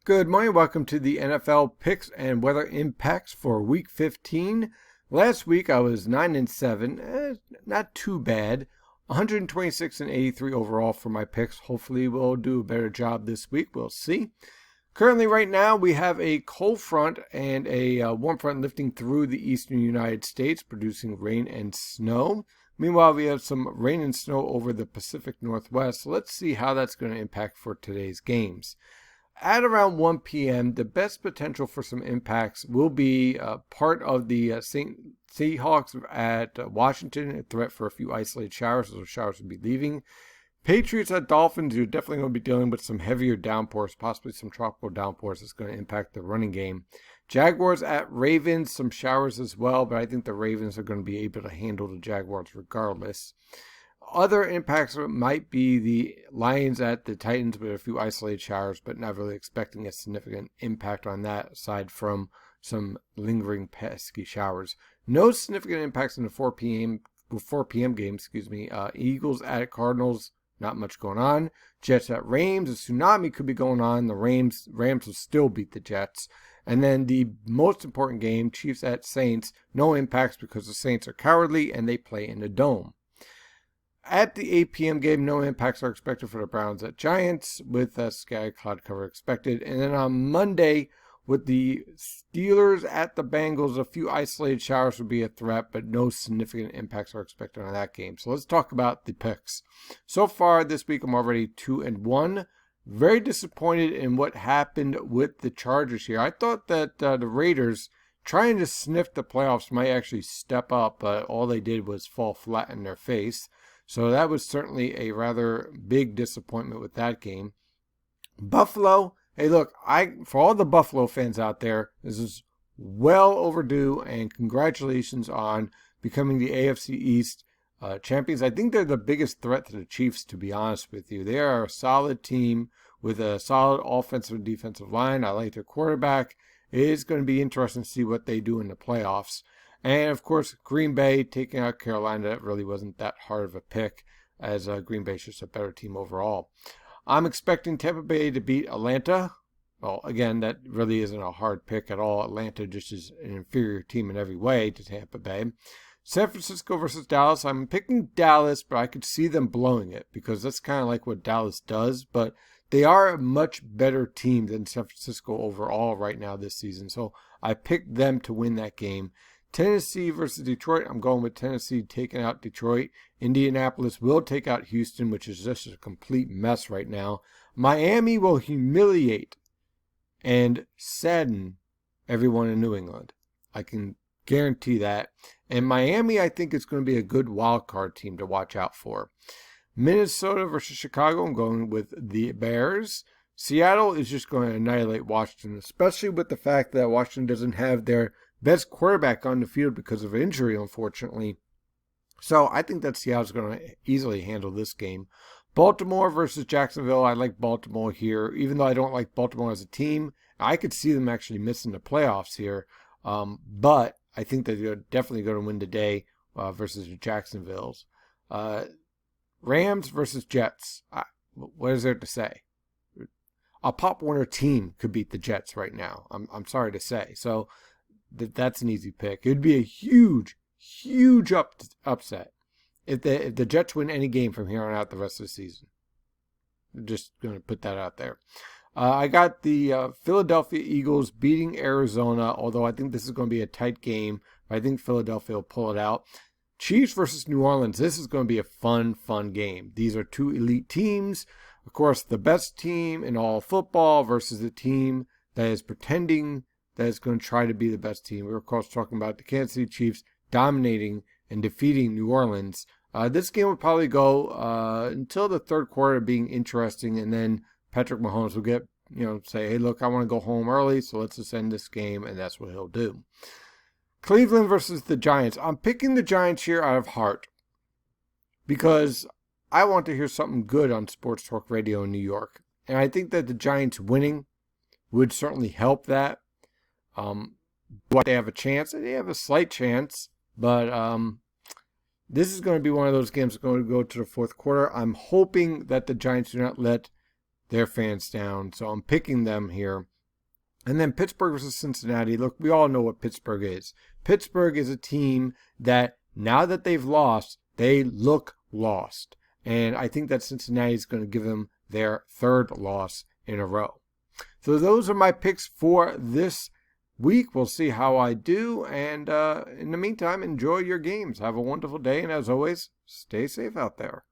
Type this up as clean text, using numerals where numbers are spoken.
Good morning. Welcome to the NFL picks and weather impacts for Week 15. Last week I was 9-7, not too bad. 126 and 83 overall for my picks. Hopefully we'll do a better job this week. We'll see. Currently, right now, we have a cold front and a warm front lifting through the eastern United States, producing rain and snow. Meanwhile, we have some rain and snow over the Pacific Northwest. So let's see how that's going to impact for today's games. At around 1 p.m., the best potential for some impacts will be part of the Seahawks at Washington, a threat for a few isolated showers. Those showers will be leaving. Patriots at Dolphins, you're definitely going to be dealing with some heavier downpours, possibly some tropical downpours that's going to impact the running game. Jaguars at Ravens, some showers as well, but I think the Ravens are going to be able to handle the Jaguars regardless. Other impacts might be the Lions at the Titans with a few isolated showers, but not really expecting a significant impact on that aside from some lingering pesky showers. No significant impacts in the 4 p.m. game, Eagles at Cardinals, not much going on. Jets at Rams, a tsunami could be going on. The Rams will still beat the Jets. And then the most important game, Chiefs at Saints, no impacts because the Saints are cowardly and they play in the dome. At the 8 p.m. game, no impacts are expected for the Browns at Giants with a sky cloud cover expected. And then on Monday, with the Steelers at the Bengals, a few isolated showers would be a threat, but no significant impacts are expected on that game. So let's talk about the picks. So far this week, I'm already 2-1. Very disappointed in what happened with the Chargers here. I thought that the Raiders, trying to sniff the playoffs, might actually step up, but all they did was fall flat in their face. So that was certainly a rather big disappointment with that game. Buffalo, hey look, for all the Buffalo fans out there, this is well overdue and congratulations on becoming the AFC East champions. I think they're the biggest threat to the Chiefs, to be honest with you. They are a solid team with a solid offensive and defensive line. I like their quarterback. It is going to be interesting to see what they do in the playoffs. And, of course, Green Bay taking out Carolina, that really wasn't that hard of a pick, as Green Bay is just a better team overall. I'm expecting Tampa Bay to beat Atlanta. Well, again, that really isn't a hard pick at all. Atlanta just is an inferior team in every way to Tampa Bay. San Francisco versus Dallas. I'm picking Dallas, but I could see them blowing it because that's kind of like what Dallas does. But they are a much better team than San Francisco overall right now this season. So I picked them to win that game. Tennessee versus Detroit. I'm going with Tennessee taking out Detroit. Indianapolis will take out Houston, which is just a complete mess right now. Miami will humiliate and sadden everyone in New England. I can guarantee that. And Miami, I think, is going to be a good wild card team to watch out for. Minnesota versus Chicago. I'm going with the Bears. Seattle is just going to annihilate Washington, especially with the fact that Washington doesn't have their best quarterback on the field because of injury, unfortunately. So I think that Seattle's going to easily handle this game. Baltimore versus Jacksonville. I like Baltimore here. Even though I don't like Baltimore as a team, I could see them actually missing the playoffs here. But I think that they're definitely going to win the day versus the Jacksonvilles. Rams versus Jets. What is there to say? A Pop Warner team could beat the Jets right now. I'm sorry to say. So that's an easy pick. It would be a huge upset if the Jets win any game from here on out the rest of the season. I'm just going to put that out there. I got the Philadelphia Eagles beating Arizona, although I think this is going to be a tight game. I think Philadelphia will pull it out. Chiefs versus New Orleans. This is going to be a fun game. These are two elite teams. Of course, the best team in all football versus the team that is pretending that is going to try to be the best team. We're, of course, talking about the Kansas City Chiefs dominating and defeating New Orleans. This game would probably go until the third quarter being interesting, and then Patrick Mahomes will get, say, hey, look, I want to go home early, so let's just end this game, and that's what he'll do. Cleveland versus the Giants. I'm picking the Giants here out of heart because I want to hear something good on Sports Talk Radio in New York. And I think that the Giants winning would certainly help that. But they have a chance. They have a slight chance. But this is going to be one of those games that's going to go to the fourth quarter. I'm hoping that the Giants do not let their fans down. So I'm picking them here And then Pittsburgh versus Cincinnati. Look, we all know what Pittsburgh is. Pittsburgh is a team that now that they've lost, they look lost. And I think that Cincinnati is going to give them their third loss in a row. So those are my picks for this week. We'll see how I do. And in the meantime, enjoy your games. Have a wonderful day. And as always, stay safe out there.